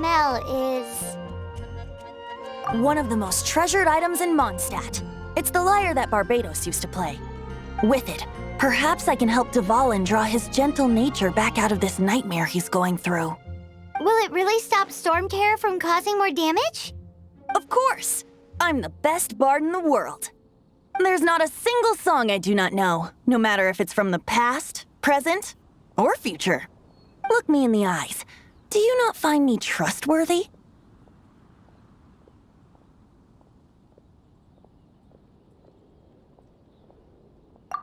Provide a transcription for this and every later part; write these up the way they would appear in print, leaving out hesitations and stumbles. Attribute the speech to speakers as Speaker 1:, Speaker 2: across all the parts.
Speaker 1: smell is...
Speaker 2: one of the most treasured items in Monstadt. It's the lyre that Barbados used to play. With it, perhaps I can help Dvalin draw his gentle nature back out of this nightmare he's going through.
Speaker 1: Will it really stop Storm Terror from causing more damage?
Speaker 2: Of course! I'm the best bard in the world. There's not a single song I do not know, no matter if it's from the past, present, or future. Look me in the eyes. Do you not find me trustworthy?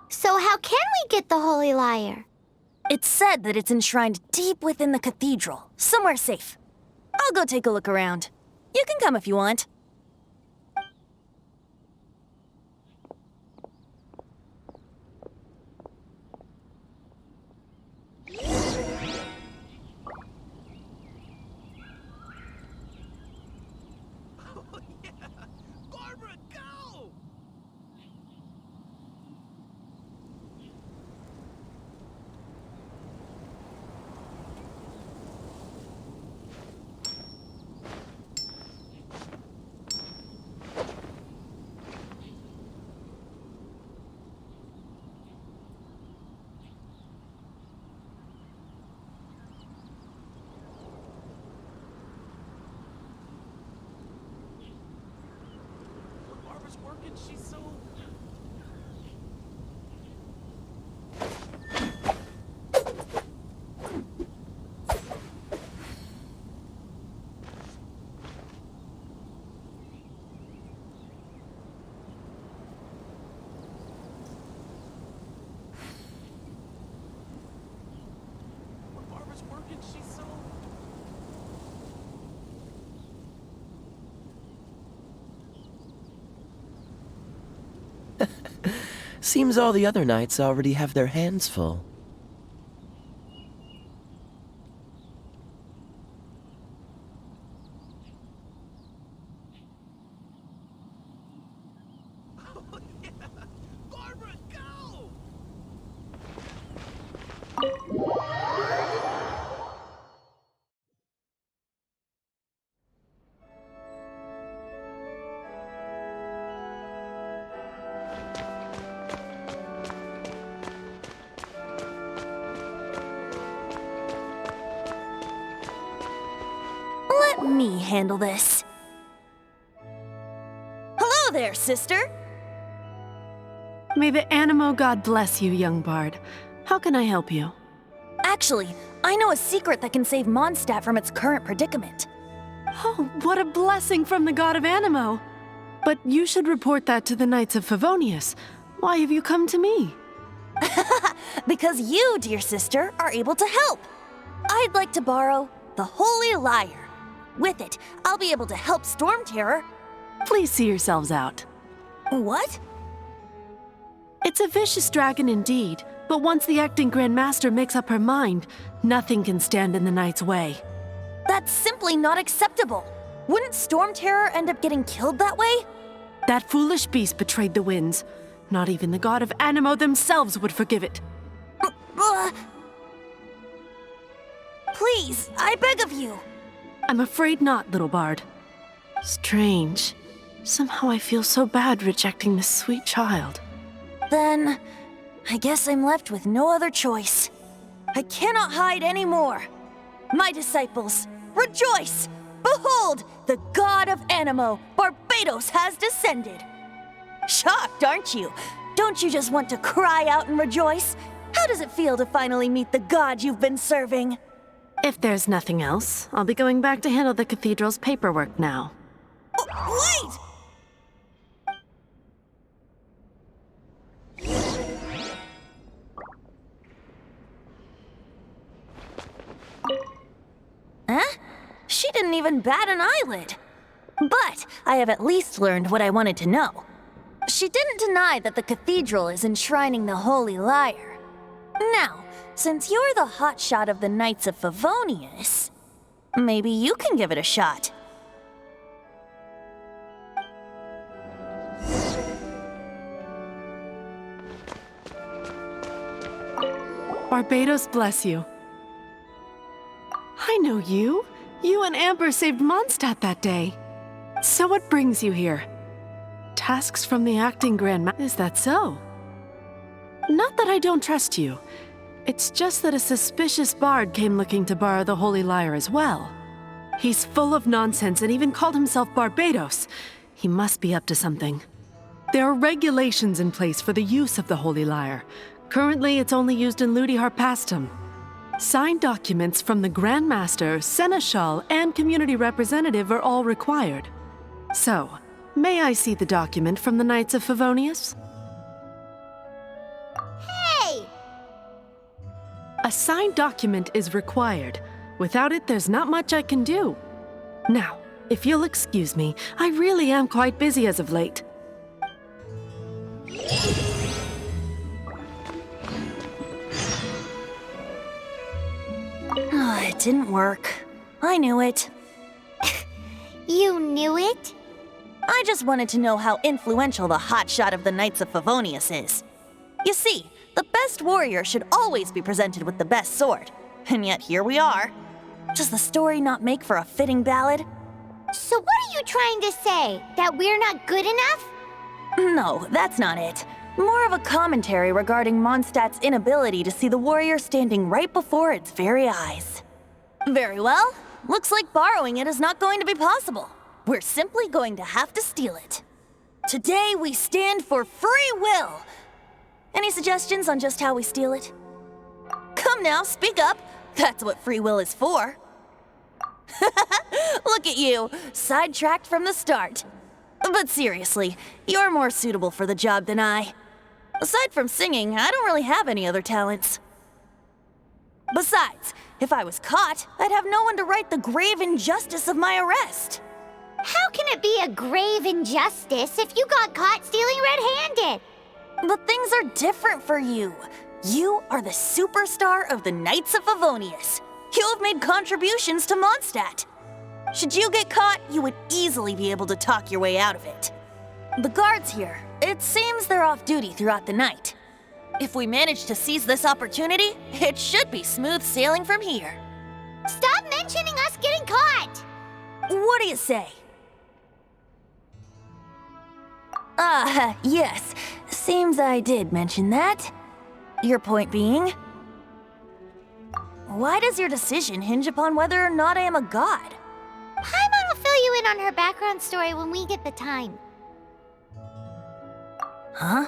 Speaker 1: So how can we get the Holy Lyre?
Speaker 2: It's said that it's enshrined deep within the cathedral, somewhere safe. I'll go take a look around. You can come if you want.
Speaker 3: She's so... When Barbara's working, she's so...
Speaker 4: Seems all the other knights already have their hands full.
Speaker 3: Oh, yeah! Barbara, go!
Speaker 2: Let me handle this. Hello there, sister!
Speaker 5: May the Animo God bless you, young bard. How can I help you?
Speaker 2: Actually, I know a secret that can save Monstadt from its current predicament.
Speaker 5: Oh, what a blessing from the God of Animo! But you should report that to the Knights of Favonius. Why have you come to me?
Speaker 2: Because you, dear sister, are able to help. I'd like to borrow the Holy Lyre. With it, I'll be able to help Storm Terror.
Speaker 5: Please see yourselves out.
Speaker 2: What?
Speaker 5: It's a vicious dragon indeed, but once the acting Grand Master makes up her mind, nothing can stand in the Knight's way.
Speaker 2: That's simply not acceptable. Wouldn't Storm Terror end up getting killed that way?
Speaker 5: That foolish beast betrayed the winds. Not even the God of Animo themselves would forgive it.
Speaker 2: Please, I beg of you.
Speaker 5: I'm afraid not, little bard. Strange. Somehow I feel so bad rejecting this sweet child.
Speaker 2: Then, I guess I'm left with no other choice. I cannot hide anymore. My disciples, rejoice! Behold, the God of Animo, Barbados, has descended. Shocked, aren't you? Don't you just want to cry out and rejoice? How does it feel to finally meet the God you've been serving?
Speaker 5: If there's nothing else, I'll be going back to handle the cathedral's paperwork now.
Speaker 2: Oh, wait! Huh? She didn't even bat an eyelid. But I have at least learned what I wanted to know. She didn't deny that the cathedral is enshrining the Holy Lyre. Now, since you're the hotshot of the Knights of Favonius, maybe you can give it a shot.
Speaker 5: Barbados bless you. I know you. You and Amber saved Monstadt that day. So what brings you here? Tasks from the acting grandma. Is that so? Not that I don't trust you. It's just that a suspicious bard came looking to borrow the Holy Lyre as well. He's full of nonsense and even called himself Barbados. He must be up to something. There are regulations in place for the use of the Holy Lyre. Currently, it's only used in Ludi Harpastum. Signed documents from the Grand Master, Seneschal, and Community Representative are all required. So, may I see the document from the Knights of Favonius?
Speaker 1: Hey!
Speaker 5: A signed document is required. Without it, there's not much I can do. Now, if you'll excuse me, I really am quite busy as of late.
Speaker 2: It didn't work. I knew it.
Speaker 1: You knew it?
Speaker 2: I just wanted to know how influential the hotshot of the Knights of Favonius is. You see, the best warrior should always be presented with the best sword. And yet here we are. Does the story not make for a fitting ballad?
Speaker 1: So what are you trying to say? That we're not good enough?
Speaker 2: No, that's not it. More of a commentary regarding Mondstadt's inability to see the warrior standing right before its very eyes. Very well. Looks like borrowing it is not going to be possible. We're simply going to have to steal it. Today we stand for free will. Any suggestions on just how we steal it? Come now, speak up. That's what free will is for. Look at you, sidetracked from the start. But seriously, you're more suitable for the job than I. Aside from singing, I don't really have any other talents. Besides, if I was caught, I'd have no one to right the grave injustice of my arrest.
Speaker 1: How can it be a grave injustice if you got caught stealing red-handed?
Speaker 2: But things are different for you. You are the superstar of the Knights of Favonius. You have made contributions to Monstadt. Should you get caught, you would easily be able to talk your way out of it. The guards here, it seems they're off duty throughout the night. If we manage to seize this opportunity, it should be smooth sailing from here.
Speaker 1: Stop mentioning us getting caught!
Speaker 2: What do you say? Yes. Seems I did mention that. Your point being? Why does your decision hinge upon whether or not I am a god?
Speaker 1: Paimon will fill you in on her background story when we get the time.
Speaker 2: Huh?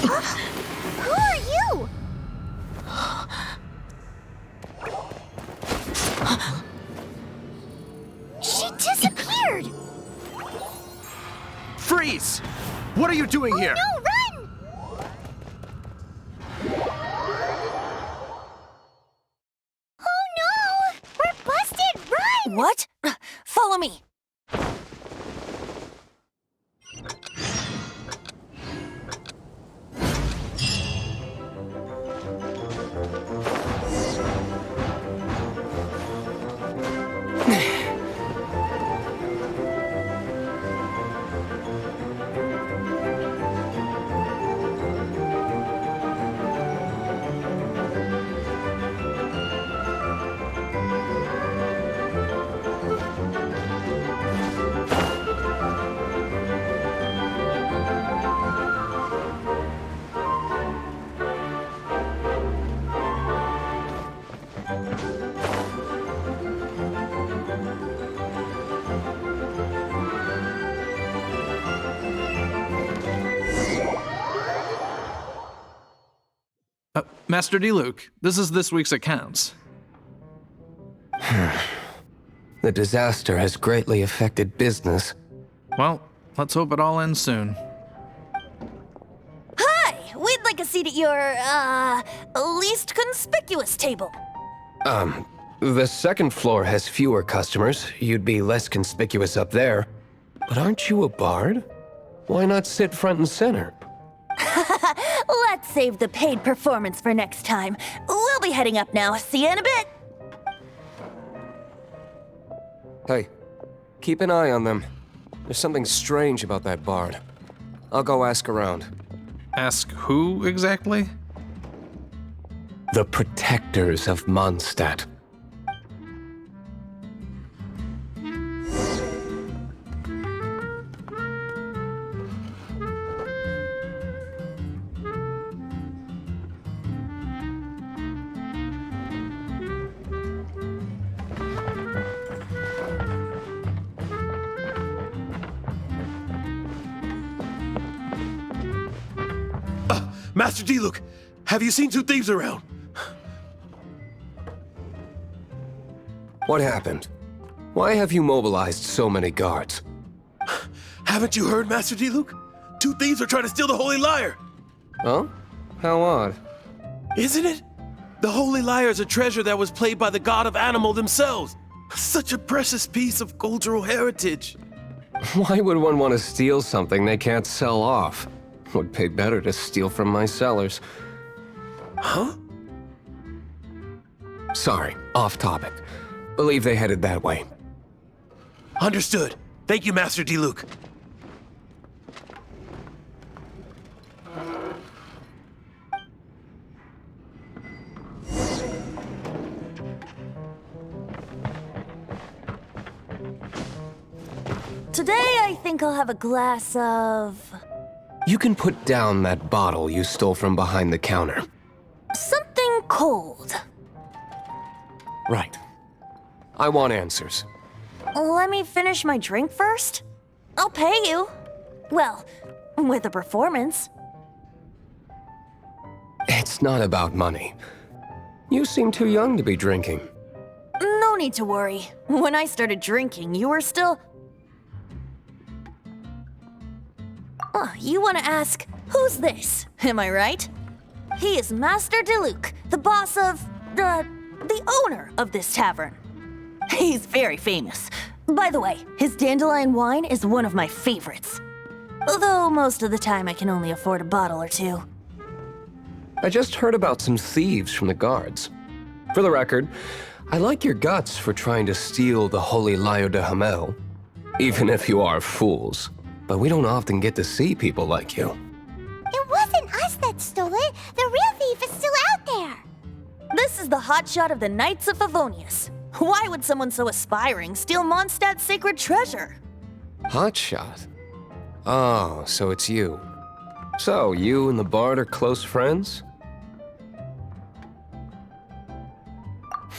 Speaker 1: Who are you? She disappeared!
Speaker 6: Freeze! What are you doing here?
Speaker 1: No, run! Oh no! We're busted! Run!
Speaker 2: What? Follow me.
Speaker 6: Master D-Luke, this is this week's accounts.
Speaker 7: The disaster has greatly affected business.
Speaker 6: Well, let's hope it all ends soon.
Speaker 2: Hi! We'd like a seat at your, least conspicuous table.
Speaker 7: The second floor has fewer customers. You'd be less conspicuous up there. But aren't you a bard? Why not sit front and center?
Speaker 2: Let's save the paid performance for next time. We'll be heading up now. See you in a bit.
Speaker 7: Hey, keep an eye on them. There's something strange about that bard. I'll go ask around.
Speaker 6: Ask who exactly?
Speaker 7: The protectors of Monstadt.
Speaker 8: Master D-Luke, have you seen two thieves around?
Speaker 7: What happened? Why have you mobilized so many guards?
Speaker 8: Haven't you heard, Master D-Luke? Two thieves are trying to steal the Holy Lyre.
Speaker 7: Huh? How odd.
Speaker 8: Isn't it? The Holy Lyre is a treasure that was played by the god of animal themselves. Such a precious piece of cultural heritage.
Speaker 7: Why would one want to steal something they can't sell off? Would pay better to steal from my sellers.
Speaker 8: Huh?
Speaker 7: Sorry, off topic. Believe they headed that way.
Speaker 8: Understood. Thank you, Master Diluc.
Speaker 2: Today, I think I'll have a glass of...
Speaker 7: You can put down that bottle you stole from behind the counter.
Speaker 2: something cold.
Speaker 7: Right. I want answers.
Speaker 2: Let me finish my drink first. I'll pay you. Well, with a performance.
Speaker 7: It's not about money. You seem too young to be drinking.
Speaker 2: No need to worry. When I started drinking, you were still... Oh, you want to ask, who's this? Am I right? He is Master Diluc, the boss of... the owner of this tavern. He's very famous. By the way, his dandelion wine is one of my favorites. Although most of the time I can only afford a bottle or two.
Speaker 7: I just heard about some thieves from the guards. For the record, I like your guts for trying to steal the Holy Lyre de Hamel. Even if you are fools. But we don't often get to see people like you.
Speaker 1: It wasn't us that stole it. The real thief is still out there.
Speaker 2: This is the hotshot of the Knights of Favonius. Why would someone so aspiring steal Mondstadt's sacred treasure?
Speaker 7: Hotshot? Oh, so it's you. So, you and the Bard are close friends?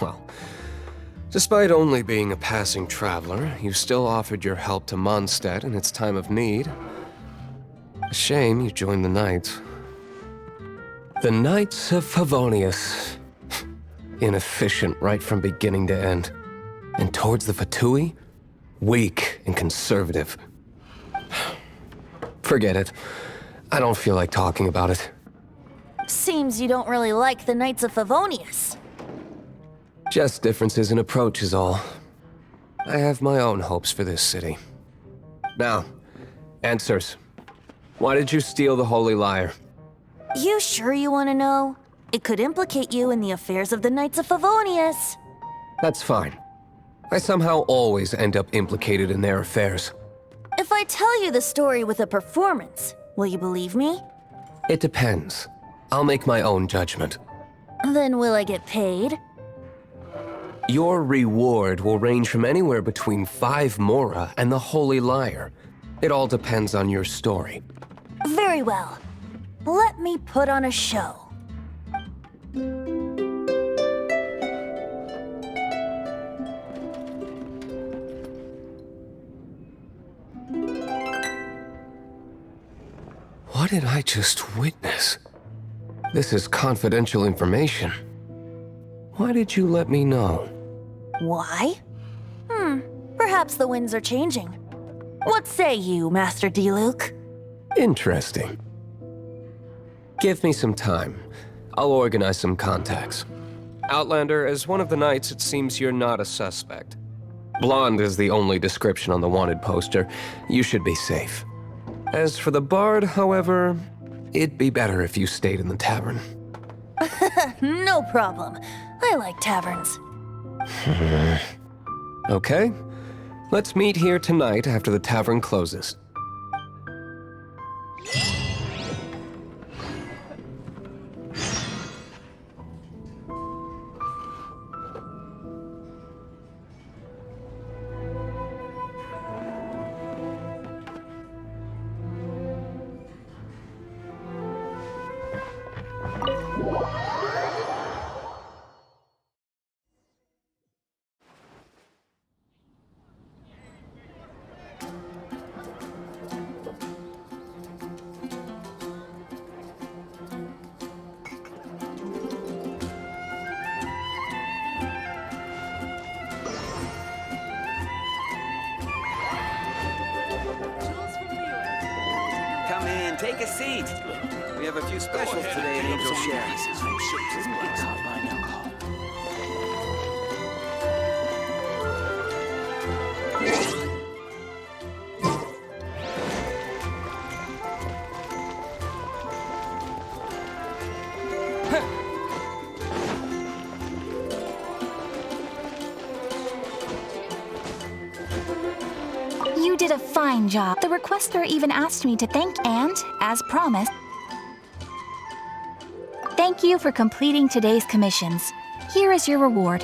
Speaker 7: Well, despite only being a passing traveler, you still offered your help to Monstadt in its time of need. A shame you joined the Knights. The Knights of Favonius. Inefficient right from beginning to end. And towards the Fatui, weak and conservative. Forget it. I don't feel like talking about it.
Speaker 2: Seems you don't really like the Knights of Favonius.
Speaker 7: Just differences in approach is all. I have my own hopes for this city. Now, answers. Why did you steal the Holy Lyre?
Speaker 2: You sure you want to know? It could implicate you in the affairs of the Knights of Favonius.
Speaker 7: That's fine. I somehow always end up implicated in their affairs.
Speaker 2: If I tell you the story with a performance, will you believe me?
Speaker 7: It depends. I'll make my own judgment.
Speaker 2: Then will I get paid?
Speaker 7: Your reward will range from anywhere between 5 Mora and the Holy Lyre. It all depends on your story.
Speaker 2: Very well. Let me put on a show.
Speaker 7: What did I just witness? This is confidential information. Why did you let me know?
Speaker 2: Why? Perhaps the winds are changing. What say you, Master Diluc?
Speaker 7: Interesting. Give me some time. I'll organize some contacts. Outlander, as one of the knights, it seems you're not a suspect. Blonde is the only description on the wanted poster. You should be safe. As for the Bard, however, it'd be better if you stayed in the tavern.
Speaker 2: No problem. I like taverns.
Speaker 7: Okay. Let's meet here tonight after the tavern closes.
Speaker 9: Come in, take a seat. We have a few specials today at Angel Share.
Speaker 10: did a fine job. The requester even asked me to thank and, as promised, thank you for completing today's commissions. Here is your reward.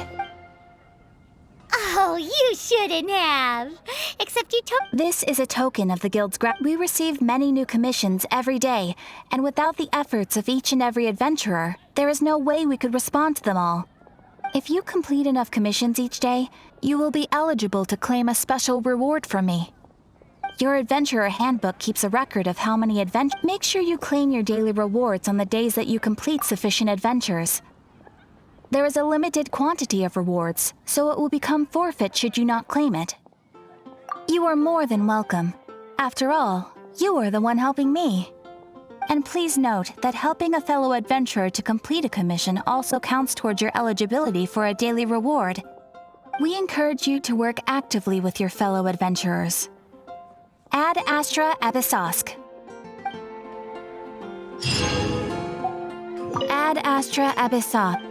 Speaker 1: Oh, you shouldn't have. Except you told.
Speaker 10: This is a token of the Guild's We receive many new commissions every day, and without the efforts of each and every adventurer, there is no way we could respond to them all. If you complete enough commissions each day, you will be eligible to claim a special reward from me. Your adventurer handbook keeps a record of how many adventures. Make sure you claim your daily rewards on the days that you complete sufficient adventures. There is a limited quantity of rewards, so it will become forfeit should you not claim it. You are more than welcome. After all, you are the one helping me. And please note that helping a fellow adventurer to complete a commission also counts towards your eligibility for a daily reward. We encourage you to work actively with your fellow adventurers. Ad Astra Abyssosk. Ad Astra Abyssosk.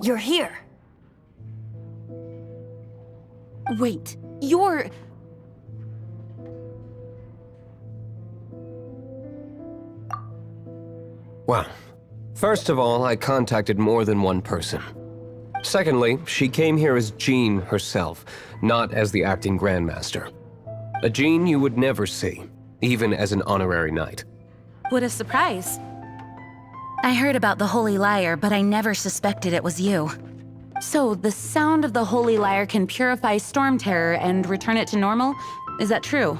Speaker 2: You're here.
Speaker 11: Wait, you're...
Speaker 7: Well, first of all, I contacted more than one person. Secondly, she came here as Jean herself, not as the acting Grandmaster. A Jean you would never see, even as an honorary knight.
Speaker 11: What a surprise. I heard about the Holy Lyre, but I never suspected it was you. So, the sound of the Holy Lyre can purify Storm Terror and return it to normal? Is that true?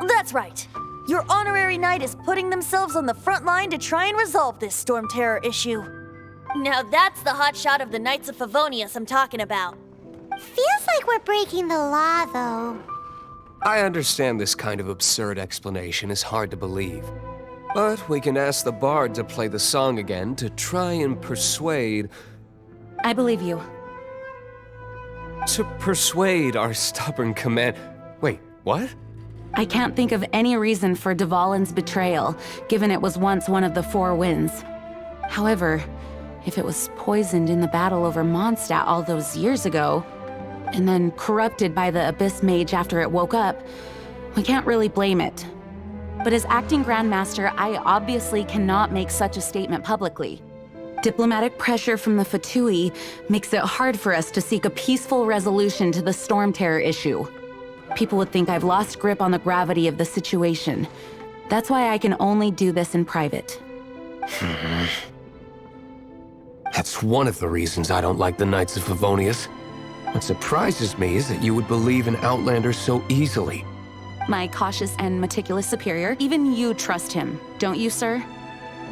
Speaker 2: That's right. Your honorary knight is putting themselves on the front line to try and resolve this Storm Terror issue. Now that's the hotshot of the Knights of Favonius I'm talking about.
Speaker 1: Feels like we're breaking the law, though.
Speaker 7: I understand this kind of absurd explanation is hard to believe. But we can ask the bard to play the song again to try and persuade...
Speaker 11: I believe you.
Speaker 7: To persuade our stubborn command... Wait, what?
Speaker 11: I can't think of any reason for Dvalin's betrayal, given it was once one of the Four Winds. However, if it was poisoned in the battle over Monstadt all those years ago, and then corrupted by the Abyss Mage after it woke up, we can't really blame it. But as acting Grandmaster, I obviously cannot make such a statement publicly. Diplomatic pressure from the Fatui makes it hard for us to seek a peaceful resolution to the Storm Terror issue. People would think I've lost grip on the gravity of the situation. That's why I can only do this in private.
Speaker 7: That's one of the reasons I don't like the Knights of Favonius. What surprises me is that you would believe in Outlanders so easily.
Speaker 11: My cautious and meticulous superior, even you trust him, don't you, sir?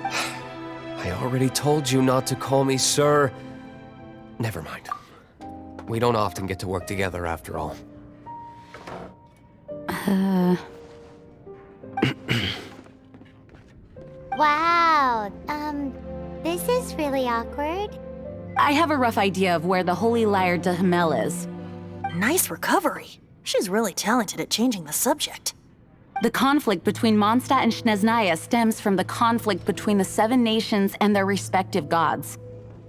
Speaker 7: I already told you not to call me sir. Never mind. We don't often get to work together after all.
Speaker 1: Wow, this is really awkward.
Speaker 11: I have a rough idea of where the Holy Lyre de Himmel is.
Speaker 2: Nice recovery. She's really talented at changing the subject.
Speaker 11: The conflict between Monstadt and Snezhnaya stems from the conflict between the 7 nations and their respective gods.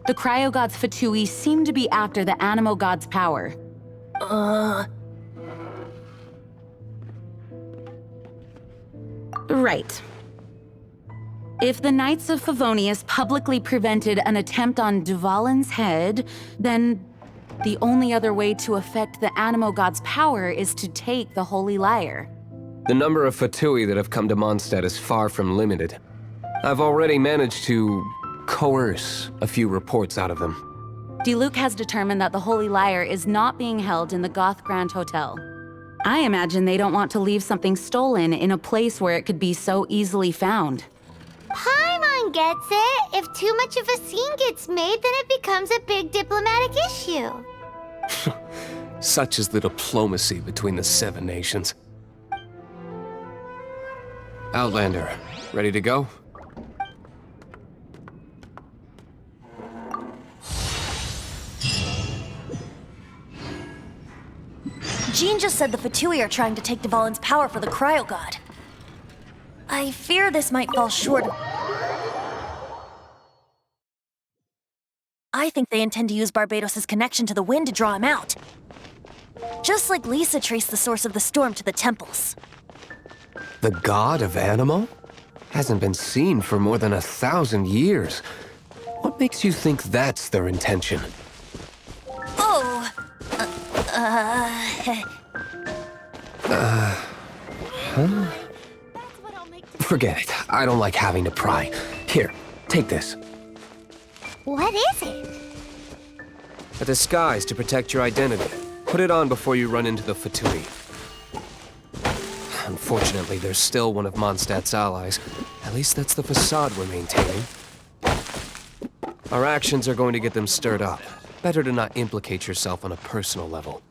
Speaker 11: The cryo god's Fatui seem to be after the Animo god's power. Right. If the Knights of Favonius publicly prevented an attempt on Dvalin's head, then the only other way to affect the Animo god's power is to take the Holy Lyre.
Speaker 7: The number of Fatui that have come to Monstadt is far from limited. I've already managed to coerce a few reports out of them.
Speaker 11: Diluc has determined that the Holy Lyre is not being held in the Goth Grand Hotel. I imagine they don't want to leave something stolen in a place where it could be so easily found.
Speaker 1: Paimon gets it. If too much of a scene gets made, then it becomes a big diplomatic issue.
Speaker 7: Such is the diplomacy between the Seven Nations. Outlander, ready to go?
Speaker 2: Jean just said the Fatui are trying to take Dvalin's power for the cryo god. I fear this might fall short. I think they intend to use Barbados' connection to the wind to draw him out. Just like Lisa traced the source of the storm to the temples.
Speaker 7: The god of Animo? Hasn't been seen for more than 1,000 years. What makes you think that's their intention?
Speaker 2: Oh!
Speaker 7: Forget it. I don't like having to pry. Here, take this.
Speaker 1: What is it?
Speaker 7: A disguise to protect your identity. Put it on before you run into the Fatui. Unfortunately, there's still one of Mondstadt's allies. At least that's the facade we're maintaining. Our actions are going to get them stirred up. Better to not implicate yourself on a personal level.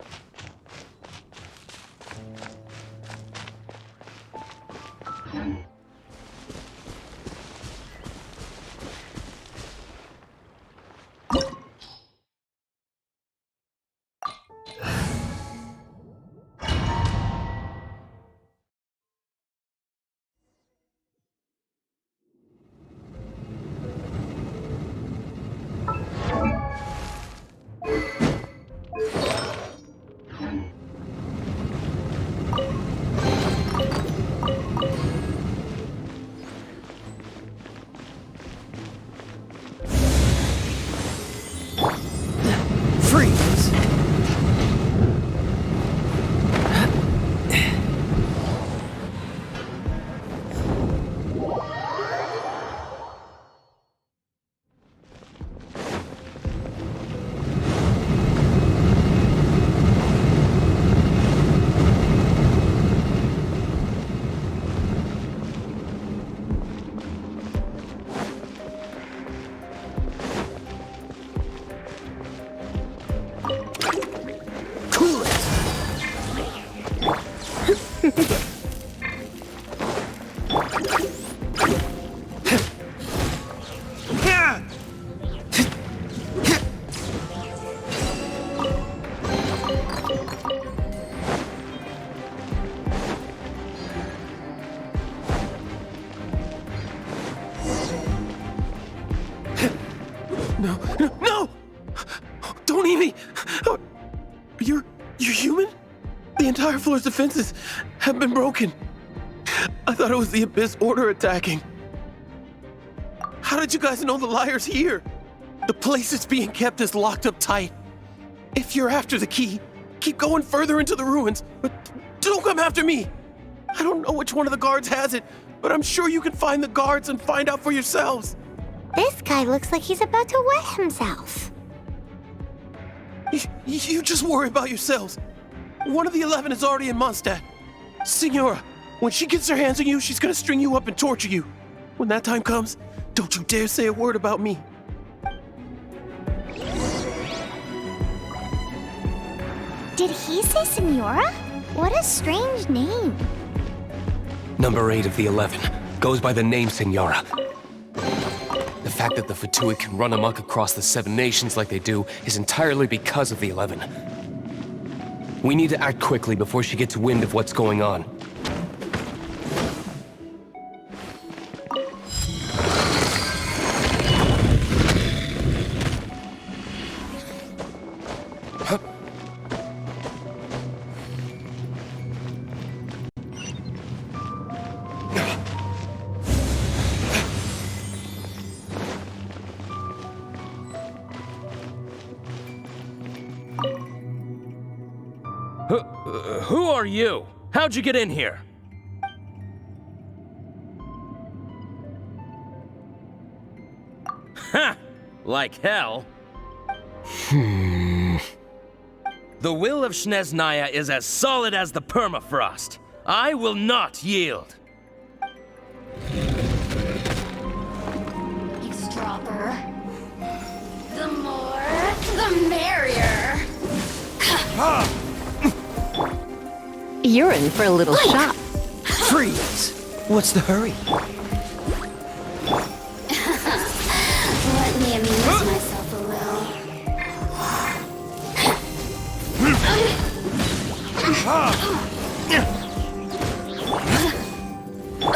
Speaker 8: No! Don't eat me! You're human? The entire floor's defenses have been broken. I thought it was the Abyss Order attacking. How did you guys know the Lyre's here? The place it's being kept is locked up tight. If you're after the key, keep going further into the ruins, but don't come after me. I don't know which one of the guards has it, but I'm sure you can find the guards and find out for yourselves.
Speaker 1: This guy looks like he's about to wet himself.
Speaker 8: You just worry about yourselves. One of the 11 is already in Monstadt. Signora, when she gets her hands on you, she's gonna string you up and torture you. When that time comes, don't you dare say a word about me.
Speaker 1: Did he say Senora? What a strange name.
Speaker 7: Number 8 of the 11 goes by the name Signora. The fact that the Fatui can run amok across the Seven Nations like they do is entirely because of the 11. We need to act quickly before she gets wind of what's going on.
Speaker 8: Who are you? How'd you get in here? Ha! Like hell. The will of Snezhnaya is as solid as the permafrost. I will not yield.
Speaker 1: Eavesdropper. The more, the merrier.
Speaker 5: You're in for a little shock.
Speaker 4: Freeze! What's the hurry?
Speaker 1: Let me amuse myself a little.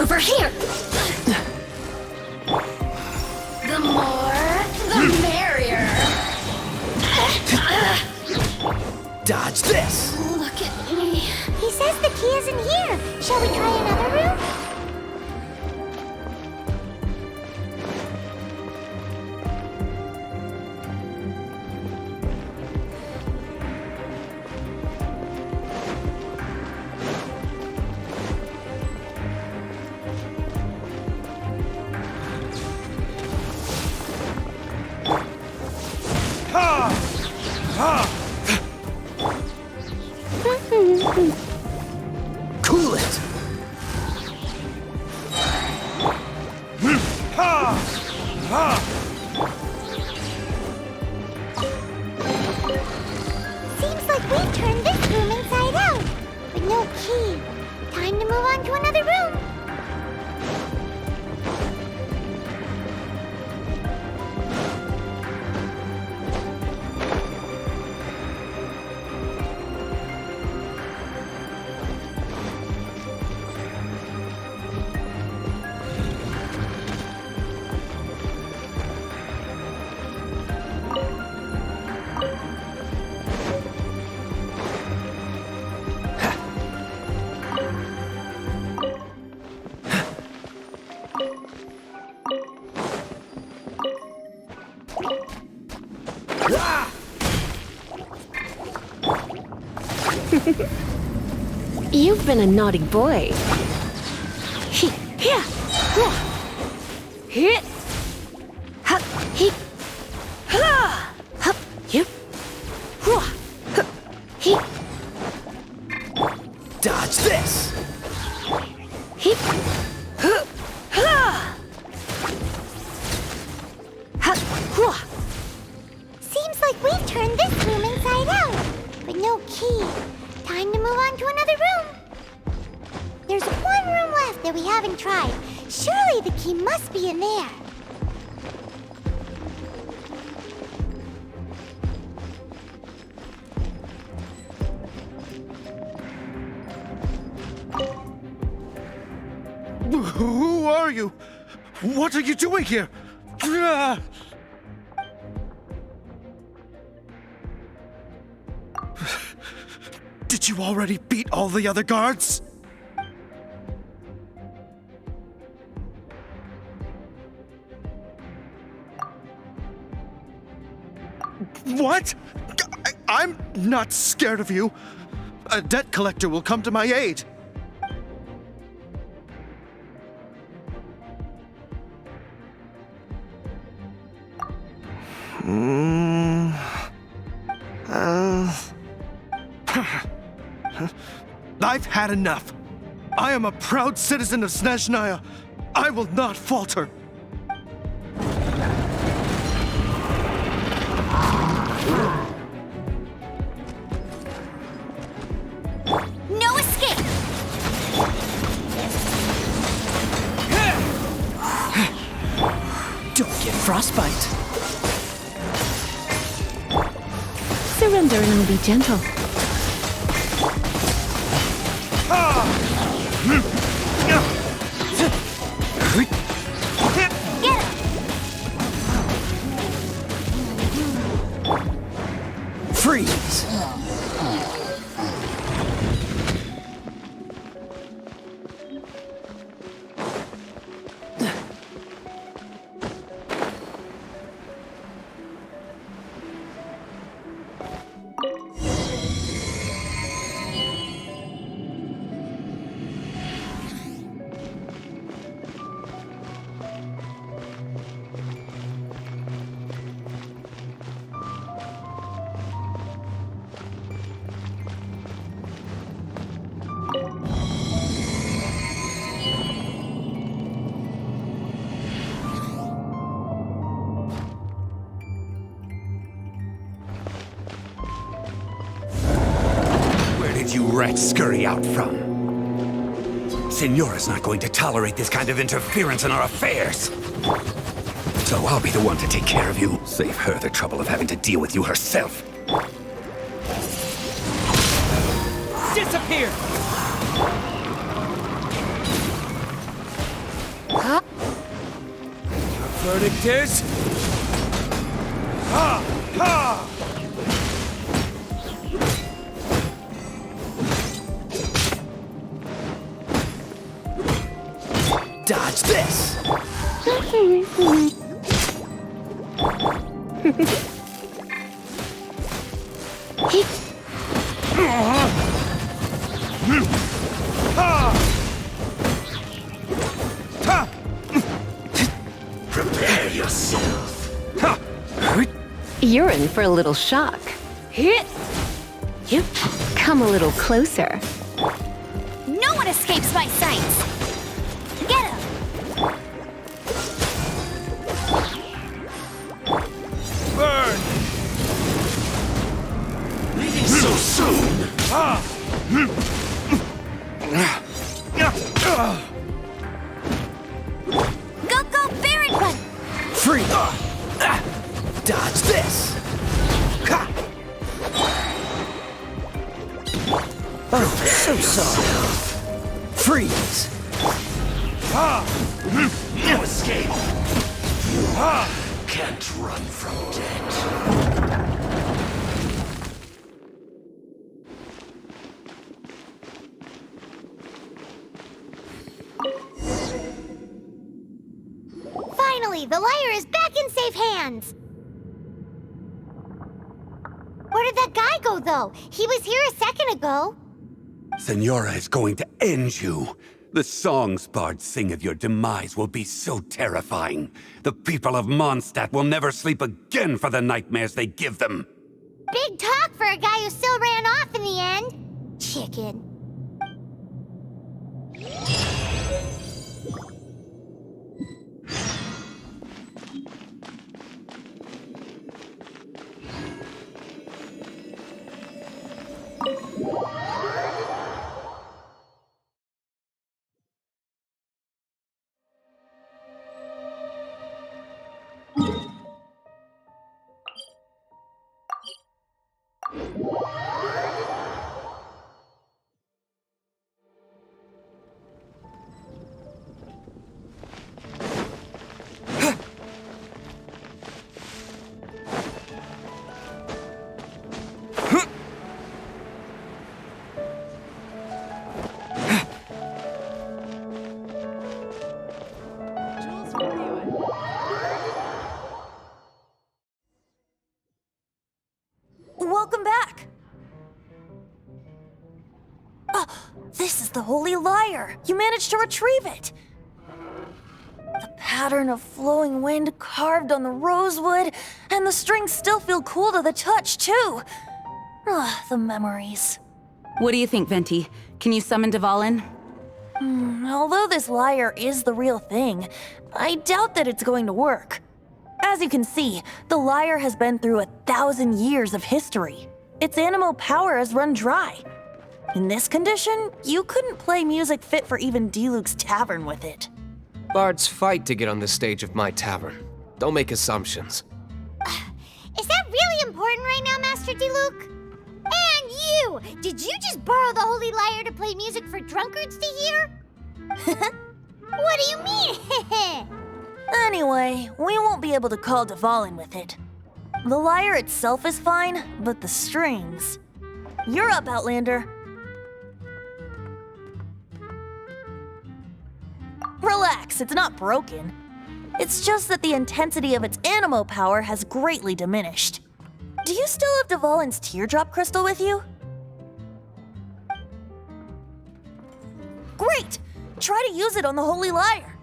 Speaker 1: Over here! The more, the merrier.
Speaker 4: Dodge this!
Speaker 1: Look at me. He says the key isn't here. Shall we try another room?
Speaker 4: Cool it!
Speaker 1: Seems like we've turned this room inside out, but no key. Time to move on to another room.
Speaker 5: You've been a naughty boy.
Speaker 4: Dodge this!
Speaker 1: Seems like we've turned this room inside out, but no key. Time to move on to another room. There's one room left that we haven't tried. Surely the key must be in there.
Speaker 8: Who are you? What are you doing here? Did you already beat all the other guards? What? I'm not scared of you. A debt collector will come to my aid. I've had enough. I am a proud citizen of Snezhnaya. I will not falter.
Speaker 1: No escape!
Speaker 4: Don't get frostbite.
Speaker 5: Surrender and I'll be gentle.
Speaker 4: Freeze!
Speaker 12: rats scurry out from. Senora's not going to tolerate this kind of interference in our affairs. So I'll be the one to take care of you. Save her the trouble of having to deal with you herself.
Speaker 9: Disappear! Huh? Your verdict is... Ha! Ha!
Speaker 4: Dodge this!
Speaker 12: Prepare yourself.
Speaker 13: You're in for a little shock. Yep. Come a little closer.
Speaker 1: No one escapes my sights! Get him!
Speaker 9: Burn!
Speaker 12: Leaving so soon.
Speaker 1: Go, Baron Run!
Speaker 4: Free! Dodge this! Ha! Oh, so soft. Freeze!
Speaker 12: No escape. You can't run from death.
Speaker 1: Finally, the liar is back in safe hands! Where did that guy go, though? He was here a second ago.
Speaker 12: Senora is going to end you. The songs bards sing of your demise will be so terrifying. The people of Monstadt will never sleep again for the nightmares they give them.
Speaker 1: Big talk for a guy who still ran off in the end. Chicken.
Speaker 2: Welcome back! Oh, this is the Holy Lyre! You managed to retrieve it! The pattern of flowing wind carved on the rosewood, and the strings still feel cool to the touch, too! The memories.
Speaker 11: What do you think, Venti? Can you summon Dvalin?
Speaker 2: Although this lyre is the real thing, I doubt that it's going to work. As you can see, the lyre has been through 1,000 years of history. Its animal power has run dry. In this condition, you couldn't play music fit for even Diluc's tavern with it.
Speaker 7: Bards fight to get on the stage of my tavern. Don't make assumptions.
Speaker 1: Is that really important right now, Master Diluc? And you! Did you just borrow the Holy Lyre to play music for drunkards to hear? What do you mean?
Speaker 2: Anyway, we won't be able to call Dvalin with it. The lyre itself is fine, but the strings... You're up, Outlander. Relax, it's not broken. It's just that the intensity of its animo power has greatly diminished. Do you still have Dvalin's teardrop crystal with you? Great! Try to use it on the Holy Lyre.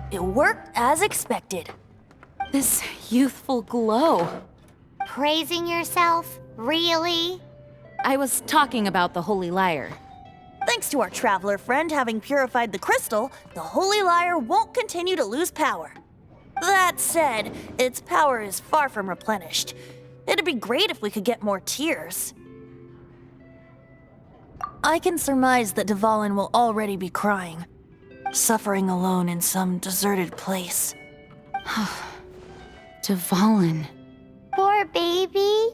Speaker 2: It worked as expected.
Speaker 11: This youthful glow.
Speaker 1: Praising yourself? Really?
Speaker 11: I was talking about the Holy Lyre.
Speaker 2: Thanks to our traveler friend having purified the crystal, the Holy Lyre won't continue to lose power. That said, its power is far from replenished. It'd be great if we could get more tears. I can surmise that Dvalin will already be crying, suffering alone in some deserted place.
Speaker 11: Dvalin.
Speaker 1: Poor baby.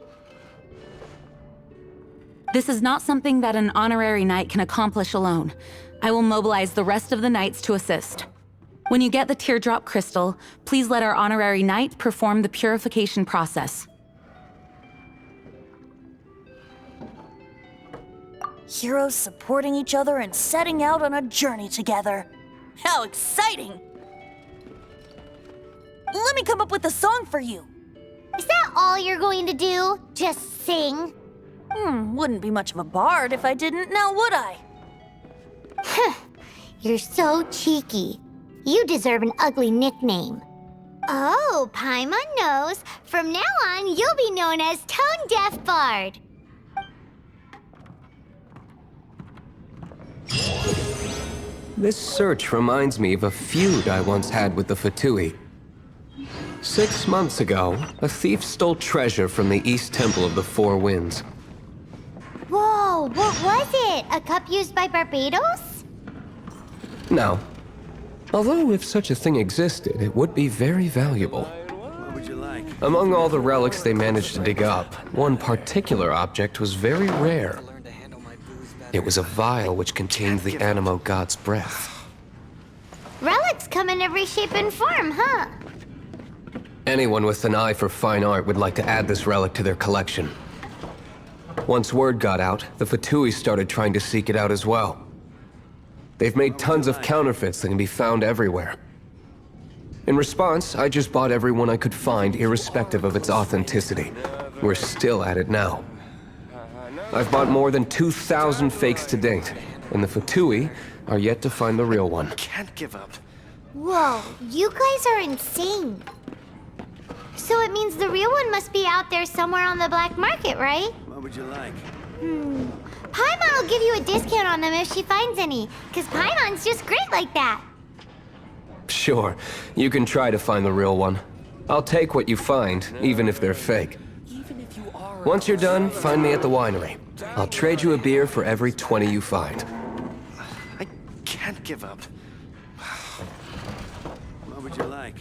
Speaker 11: This is not something that an honorary knight can accomplish alone. I will mobilize the rest of the knights to assist. When you get the teardrop crystal, please let our honorary knight perform the purification process.
Speaker 2: Heroes supporting each other and setting out on a journey together. How exciting! Let me come up with a song for you.
Speaker 1: Is that all you're going to do? Just sing?
Speaker 2: Wouldn't be much of a bard if I didn't, now would I?
Speaker 1: You're so cheeky. You deserve an ugly nickname. Oh, Paimon knows. From now on, you'll be known as Tone Deaf Bard.
Speaker 7: This search reminds me of a feud I once had with the Fatui. 6 months ago, a thief stole treasure from the East Temple of the Four Winds.
Speaker 1: Whoa, what was it? A cup used by Barbados?
Speaker 7: No. Although if such a thing existed, it would be very valuable.
Speaker 9: What would you like?
Speaker 7: Among all the relics they managed to dig up, one particular object was very rare. It was a vial which contained the Animo god's breath.
Speaker 1: Relics come in every shape and form, huh?
Speaker 7: Anyone with an eye for fine art would like to add this relic to their collection. Once word got out, the Fatui started trying to seek it out as well. They've made tons of counterfeits that can be found everywhere. In response, I just bought every one I could find, irrespective of its authenticity. We're still at it now. I've bought more than 2,000 fakes to date, and the Fatui are yet to find the real one.
Speaker 9: Can't give up.
Speaker 1: Whoa, you guys are insane. So it means the real one must be out there somewhere on the black market, right?
Speaker 9: What would you like?
Speaker 1: Paimon will give you a discount on them if she finds any, because Paimon's just great like that.
Speaker 7: Sure, you can try to find the real one. I'll take what you find, even if they're fake. Once you're done, find me at the winery. I'll trade you a beer for every 20 you find.
Speaker 9: I can't give up. What would you like?